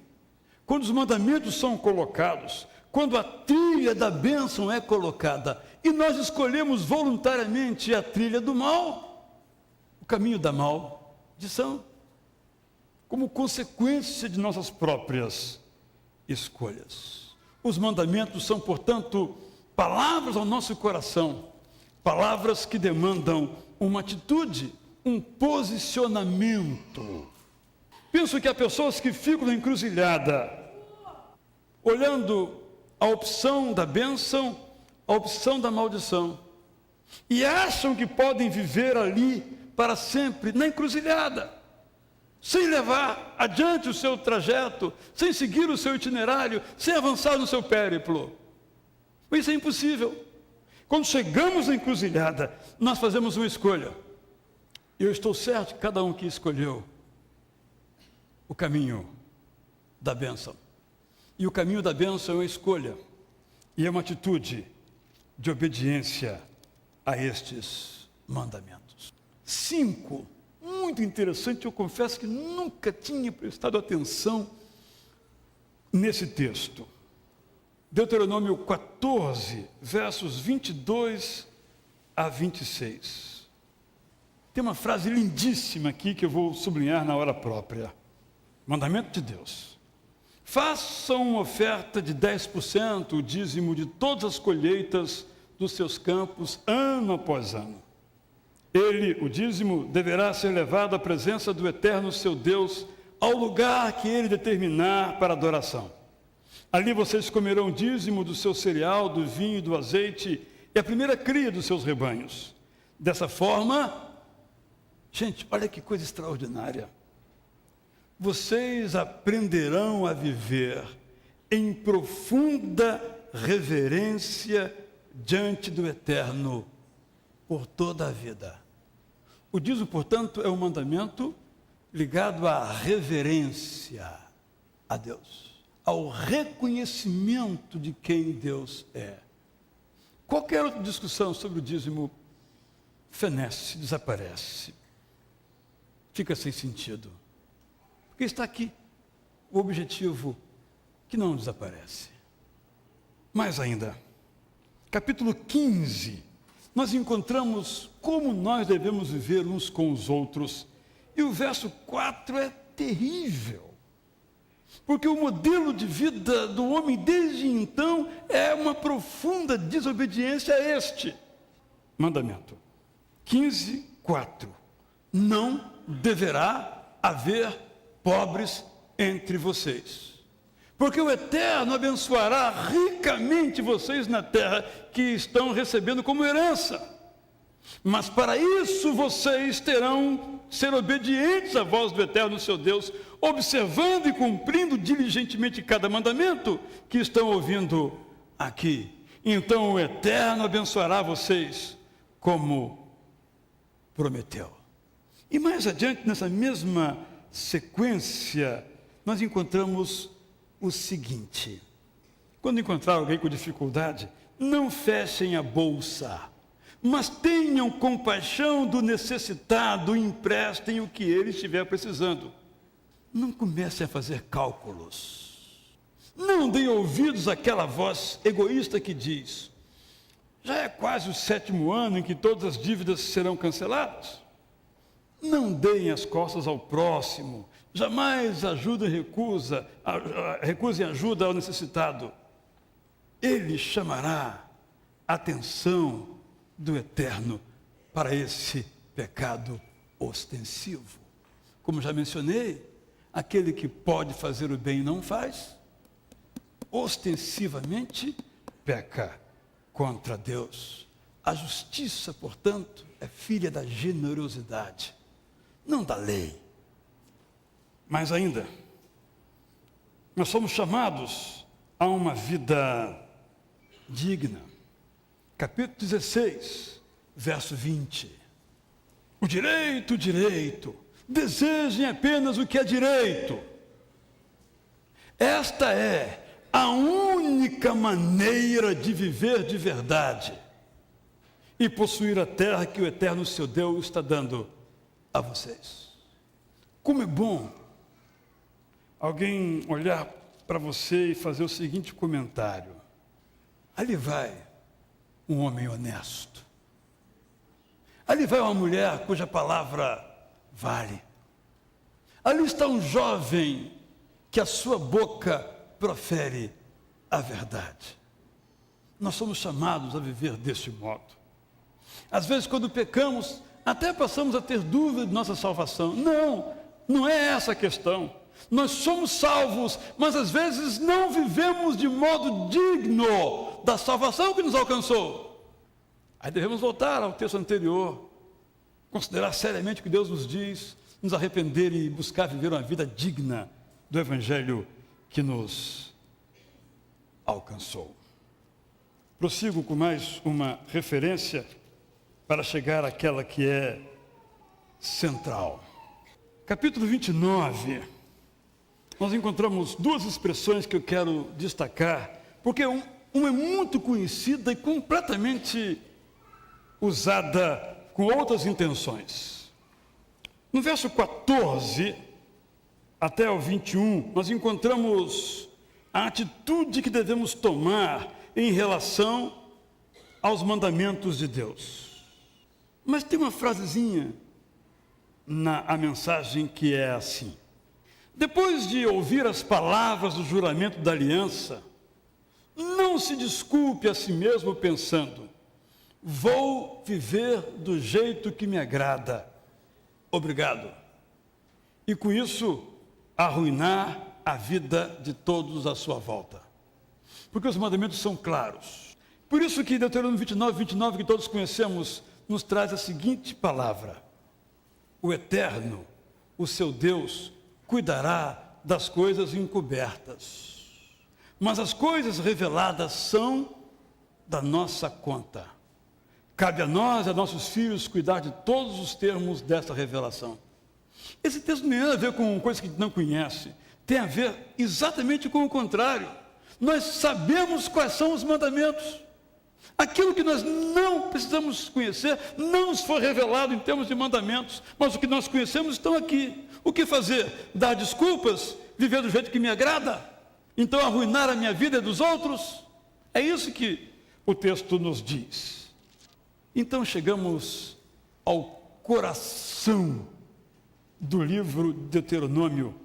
quando os mandamentos são colocados, quando a trilha da bênção é colocada, e nós escolhemos voluntariamente a trilha do mal, o caminho da maldição, como consequência de nossas próprias escolhas. Os mandamentos são, portanto, palavras ao nosso coração, palavras que demandam uma atitude, um posicionamento. Penso que há pessoas que ficam na encruzilhada, olhando a opção da bênção, a opção da maldição, e acham que podem viver ali para sempre, na encruzilhada, sem levar adiante o seu trajeto, sem seguir o seu itinerário, sem avançar no seu périplo. Isso é impossível. Quando chegamos na encruzilhada, nós fazemos uma escolha. Eu estou certo que cada um que escolheu o caminho da bênção. E o caminho da bênção é uma escolha, e é uma atitude de obediência a estes mandamentos. 5, muito interessante, eu confesso que nunca tinha prestado atenção nesse texto. Deuteronômio 14, versos 22 a 26. Tem uma frase lindíssima aqui que eu vou sublinhar na hora própria. Mandamento de Deus: façam uma oferta de 10%, o dízimo de todas as colheitas dos seus campos, ano após ano. Ele, o dízimo, deverá ser levado à presença do Eterno, seu Deus, ao lugar que ele determinar para adoração. Ali vocês comerão o dízimo do seu cereal, do vinho e do azeite, e a primeira cria dos seus rebanhos. Dessa forma, gente, olha que coisa extraordinária. Vocês aprenderão a viver em profunda reverência diante do Eterno por toda a vida. O dízimo, portanto, é um mandamento ligado à reverência a Deus, ao reconhecimento de quem Deus é. Qualquer outra discussão sobre o dízimo fenece, desaparece, fica sem sentido. Porque está aqui o objetivo que não desaparece. Mais ainda, capítulo 15, nós encontramos como nós devemos viver uns com os outros. E o verso 4 é terrível. Porque o modelo de vida do homem desde então é uma profunda desobediência a este mandamento. 15, 4. Não deverá haver pobres entre vocês, porque o Eterno abençoará ricamente vocês na terra que estão recebendo como herança. Mas para isso vocês terão que ser obedientes à voz do Eterno, seu Deus, observando e cumprindo diligentemente cada mandamento que estão ouvindo aqui. Então o Eterno abençoará vocês como prometeu. E mais adiante, nessa mesma sequência, nós encontramos o seguinte: quando encontrar alguém com dificuldade, não fechem a bolsa, mas tenham compaixão do necessitado e emprestem o que ele estiver precisando. Não comecem a fazer cálculos. Não deem ouvidos àquela voz egoísta que diz: já é quase o 7º ano em que todas as dívidas serão canceladas. Não deem as costas ao próximo. Jamais recusem ajuda ao necessitado. Ele chamará a atenção do Eterno para esse pecado ostensivo. Como já mencionei, aquele que pode fazer o bem e não faz, ostensivamente peca contra Deus. A justiça, portanto, é filha da generosidade, não da lei. Mas ainda, nós somos chamados a uma vida digna. Capítulo 16, verso 20. O direito, desejem apenas o que é direito. Esta é a única maneira de viver de verdade e possuir a terra que o Eterno seu Deus está dando a vocês. Como é bom alguém olhar para você e fazer o seguinte comentário: ali vai um homem honesto, ali vai uma mulher cuja palavra vale, ali está um jovem que a sua boca profere a verdade. Nós somos chamados a viver deste modo. Às vezes, quando pecamos, até passamos a ter dúvida de nossa salvação. Não é essa a questão. Nós somos salvos, mas às vezes não vivemos de modo digno da salvação que nos alcançou. Aí devemos voltar ao texto anterior, considerar seriamente o que Deus nos diz, nos arrepender e buscar viver uma vida digna do Evangelho que nos alcançou. Prossigo com mais uma referência para chegar àquela que é central. Capítulo 29, nós encontramos duas expressões que eu quero destacar, porque uma é muito conhecida e completamente usada com outras intenções. No verso 14 até o 21, nós encontramos a atitude que devemos tomar em relação aos mandamentos de Deus. Mas tem uma frasezinha na mensagem que é assim: depois de ouvir as palavras do juramento da aliança, não se desculpe a si mesmo pensando: vou viver do jeito que me agrada, obrigado, e com isso arruinar a vida de todos à sua volta. Porque os mandamentos são claros. Por isso que Deuteronômio 29, que todos conhecemos, nos traz a seguinte palavra: o Eterno, o seu Deus, cuidará das coisas encobertas, mas as coisas reveladas são da nossa conta. Cabe a nós e a nossos filhos cuidar de todos os termos desta revelação. Esse texto não tem nada a ver com coisas que a gente não conhece, tem a ver exatamente com o contrário. Nós sabemos quais são os mandamentos. Aquilo que nós não precisamos conhecer não nos foi revelado em termos de mandamentos, mas o que nós conhecemos estão aqui. O que fazer? Dar desculpas? Viver do jeito que me agrada? Então arruinar a minha vida e dos outros? É isso que o texto nos diz. Então chegamos ao coração do livro de Deuteronômio,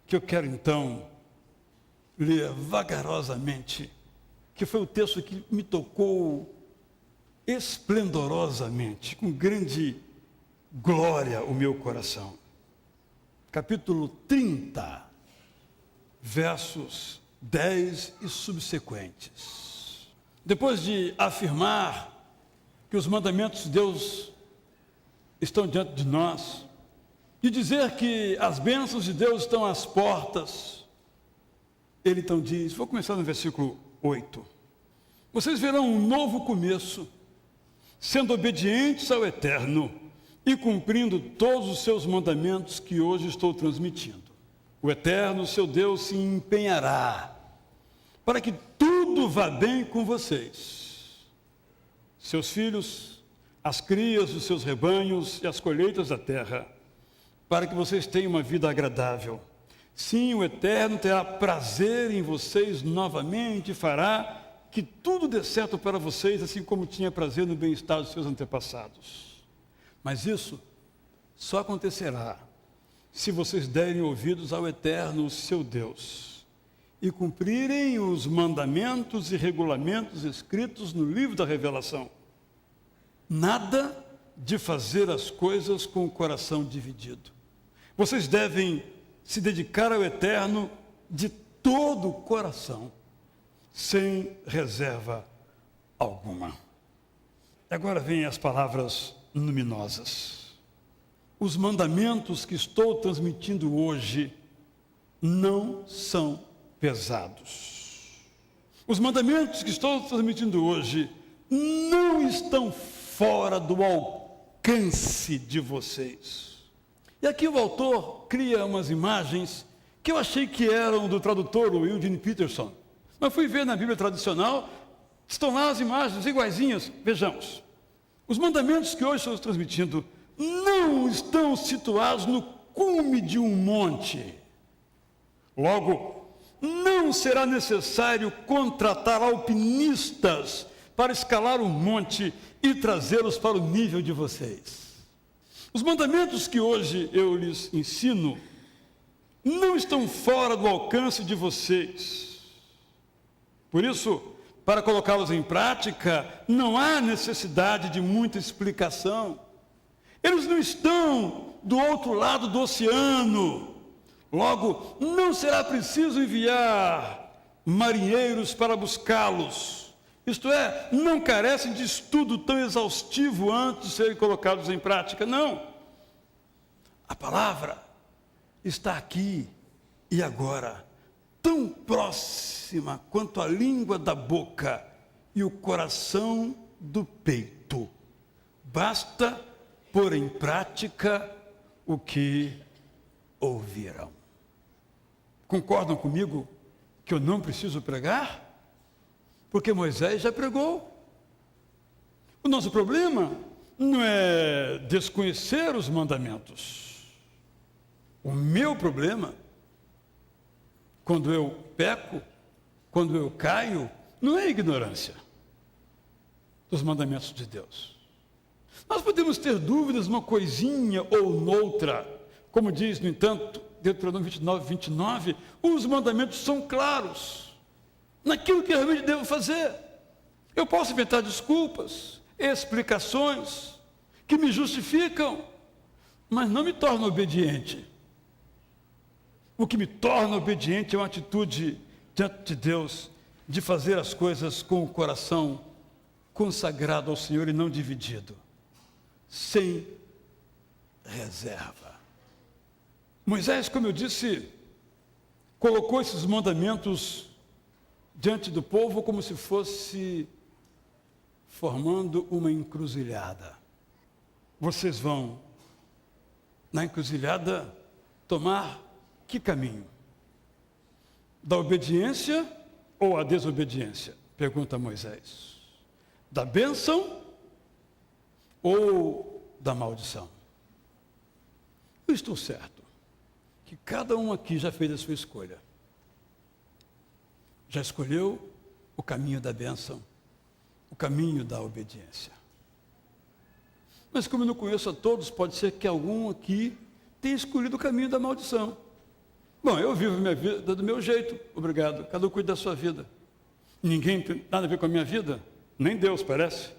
que eu quero então ler vagarosamente, que foi o texto que me tocou esplendorosamente, com grande glória o meu coração. Capítulo 30, versos 10 e subsequentes. Depois de afirmar que os mandamentos de Deus estão diante de nós, de dizer que as bênçãos de Deus estão às portas, ele então diz, vou começar no versículo 8. Vocês verão um novo começo, sendo obedientes ao Eterno e cumprindo todos os seus mandamentos que hoje estou transmitindo. O Eterno, seu Deus, se empenhará para que tudo vá bem com vocês, seus filhos, as crias dos seus rebanhos e as colheitas da terra, para que vocês tenham uma vida agradável. Sim, o Eterno terá prazer em vocês novamente e fará que tudo dê certo para vocês, assim como tinha prazer no bem-estar dos seus antepassados. Mas isso só acontecerá se vocês derem ouvidos ao Eterno, seu Deus, e cumprirem os mandamentos e regulamentos escritos no livro da Revelação. Nada de fazer as coisas com o coração dividido. Vocês devem se dedicar ao Eterno de todo o coração, sem reserva alguma. Agora vêm as palavras luminosas. Os mandamentos que estou transmitindo hoje não são pesados. Os mandamentos que estou transmitindo hoje não estão fora do alcance de vocês. E aqui o autor cria umas imagens que eu achei que eram do tradutor Eugene Peterson. Mas fui ver na Bíblia tradicional, estão lá as imagens iguaizinhas. Vejamos. Os mandamentos que hoje estou transmitindo não estão situados no cume de um monte. Logo, não será necessário contratar alpinistas para escalar um monte e trazê-los para o nível de vocês. Os mandamentos que hoje eu lhes ensino não estão fora do alcance de vocês. Por isso, para colocá-los em prática, não há necessidade de muita explicação. Eles não estão do outro lado do oceano. Logo, não será preciso enviar marinheiros para buscá-los. Isto é, não carecem de estudo tão exaustivo antes de serem colocados em prática. Não. A palavra está aqui e agora, tão próxima quanto a língua da boca e o coração do peito. Basta pôr em prática o que ouviram. Concordam comigo que eu não preciso pregar? Porque Moisés já pregou. O nosso problema não é desconhecer os mandamentos. O meu problema, quando eu peco, quando eu caio, não é ignorância dos mandamentos de Deus. Nós podemos ter dúvidas numa coisinha ou noutra. Como diz, no entanto, Deuteronômio 29, os mandamentos são claros naquilo que eu realmente devo fazer. Eu posso inventar desculpas, explicações que me justificam, mas não me tornam obediente. O que me torna obediente é uma atitude diante de Deus de fazer as coisas com o coração consagrado ao Senhor e não dividido, sem reserva. Moisés, como eu disse, colocou esses mandamentos diante do povo como se fosse formando uma encruzilhada. Vocês vão, na encruzilhada, tomar que caminho? Da obediência ou a desobediência? Pergunta Moisés. Da bênção ou da maldição? Eu estou certo que cada um aqui já fez a sua escolha. Já escolheu o caminho da bênção, o caminho da obediência. Mas como eu não conheço a todos, pode ser que algum aqui tenha escolhido o caminho da maldição. Bom, eu vivo minha vida do meu jeito, obrigado. Cada um cuida da sua vida. Ninguém tem nada a ver com a minha vida, nem Deus parece.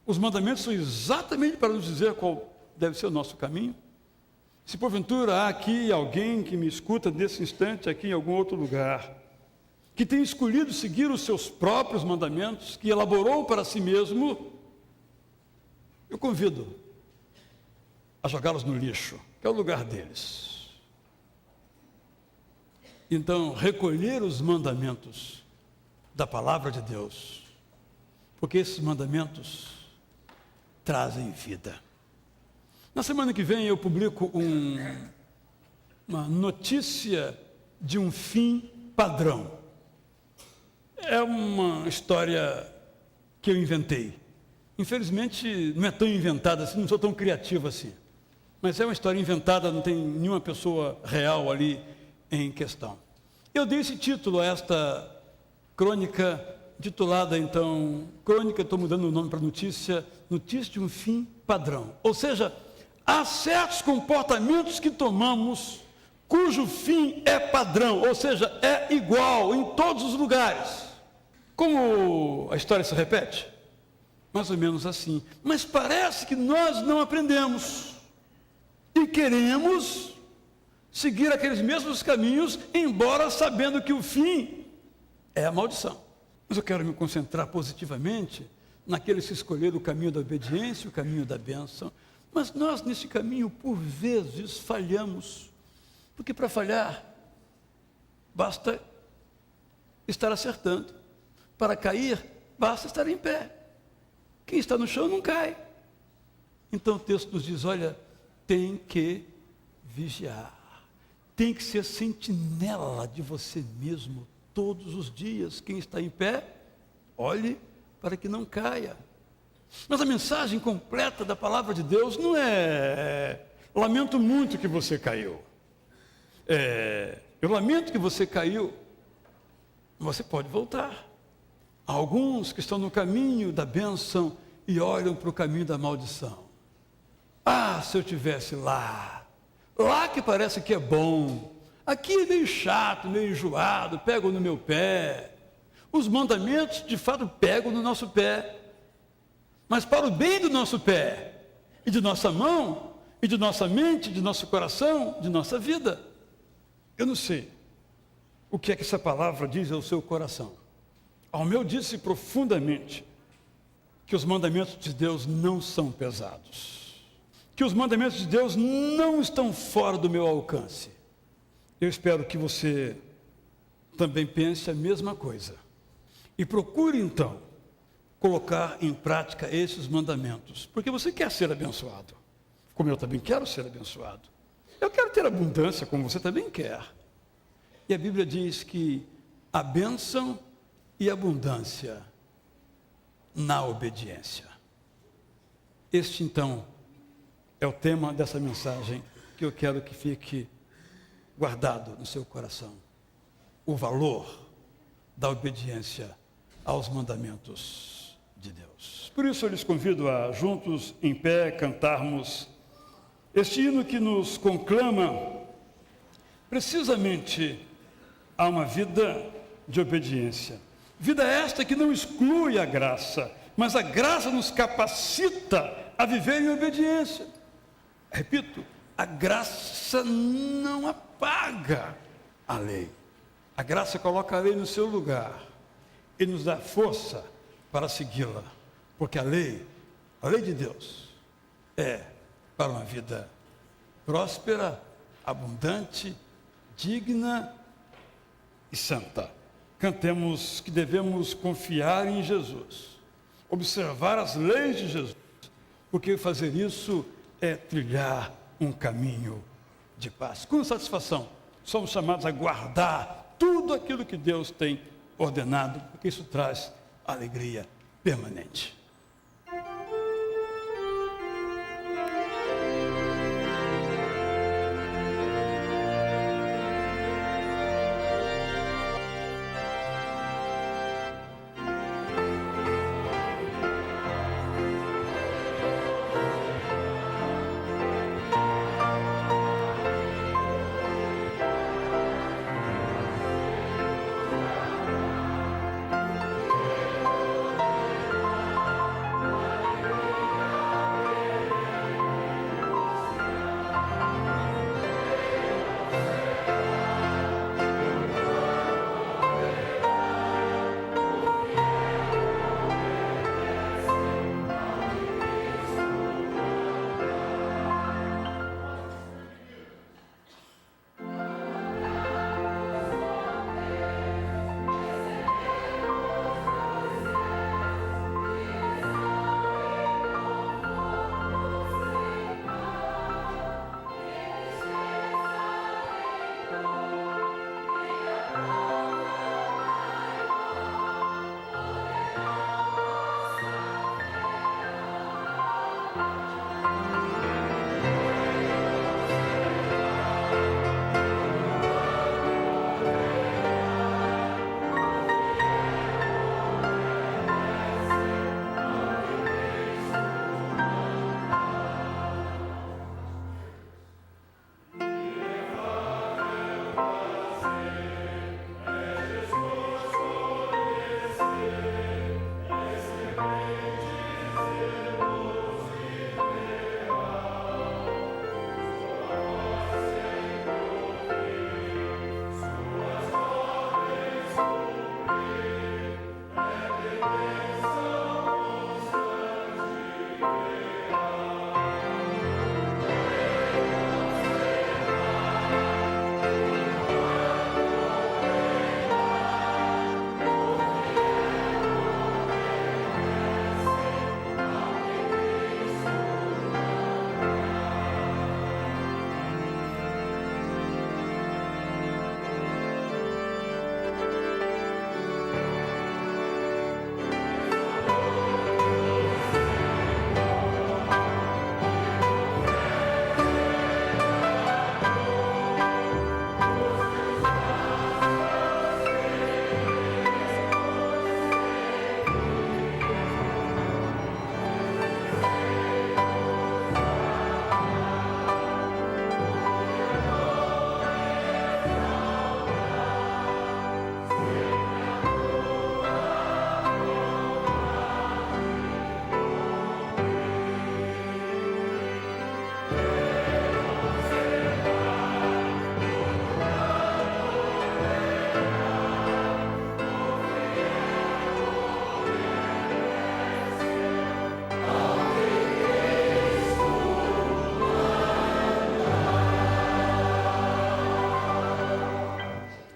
Os mandamentos são exatamente para nos dizer qual deve ser o nosso caminho. Se porventura há aqui alguém que me escuta nesse instante, aqui em algum outro lugar, que tem escolhido seguir os seus próprios mandamentos, que elaborou para si mesmo, eu convido a jogá-los no lixo, que é o lugar deles. Então, recolher os mandamentos da palavra de Deus, porque esses mandamentos trazem vida. Na semana que vem eu publico uma notícia de um fim padrão. É uma história que eu inventei. Infelizmente, não é tão inventada assim, não sou tão criativo assim. Mas é uma história inventada, não tem nenhuma pessoa real ali em questão. Eu dei esse título a esta crônica, titulada então, crônica, estou mudando o nome para notícia de um fim padrão. Ou seja, há certos comportamentos que tomamos cujo fim é padrão, ou seja, é igual em todos os lugares. Como a história se repete? Mais ou menos assim. Mas parece que nós não aprendemos e queremos seguir aqueles mesmos caminhos, embora sabendo que o fim é a maldição. Mas eu quero me concentrar positivamente naqueles que escolheram o caminho da obediência, o caminho da bênção. Mas nós, nesse caminho, por vezes, falhamos. Porque para falhar, basta estar acertando. Para cair, basta estar em pé. Quem está no chão não cai. Então o texto nos diz, olha, tem que vigiar. Tem que ser sentinela de você mesmo todos os dias. Quem está em pé, olhe para que não caia. Mas a mensagem completa da palavra de Deus não é lamento muito que você caiu. Eu lamento que você caiu. Você pode voltar. Há alguns que estão no caminho da bênção e olham para o caminho da maldição. Ah, se eu tivesse lá que parece que é bom, aqui é meio chato, meio enjoado, pegam no meu pé. Os mandamentos de fato pegam no nosso pé, mas para o bem do nosso pé, e de nossa mão, e de nossa mente, de nosso coração, de nossa vida. Eu não sei o que é que essa palavra diz ao seu coração. Ao meu disse profundamente que os mandamentos de Deus não são pesados, que os mandamentos de Deus não estão fora do meu alcance. Eu espero que você também pense a mesma coisa e procure então colocar em prática esses mandamentos, porque você quer ser abençoado, como eu também quero ser abençoado. Eu quero ter abundância, como você também quer. E a Bíblia diz que a bênção e abundância na obediência. Este, então, é o tema dessa mensagem que eu quero que fique guardado no seu coração. O valor da obediência aos mandamentos de Deus. Por isso eu lhes convido a, juntos, em pé, cantarmos este hino que nos conclama precisamente a uma vida de obediência. Vida esta que não exclui a graça, mas a graça nos capacita a viver em obediência. Repito, a graça não apaga a lei. A graça coloca a lei no seu lugar e nos dá força para segui-la, porque a lei de Deus é para uma vida próspera, abundante, digna e santa. Cantemos que devemos confiar em Jesus, observar as leis de Jesus, porque fazer isso é trilhar um caminho de paz. Com satisfação, somos chamados a guardar tudo aquilo que Deus tem ordenado, porque isso traz alegria permanente.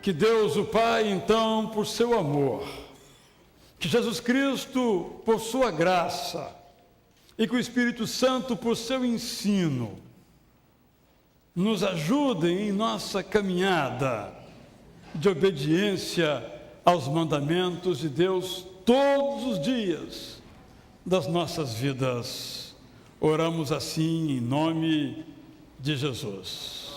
Que Deus, o Pai, então, por seu amor, que Jesus Cristo, por sua graça, e que o Espírito Santo, por seu ensino, nos ajudem em nossa caminhada de obediência aos mandamentos de Deus todos os dias das nossas vidas. Oramos assim em nome de Jesus.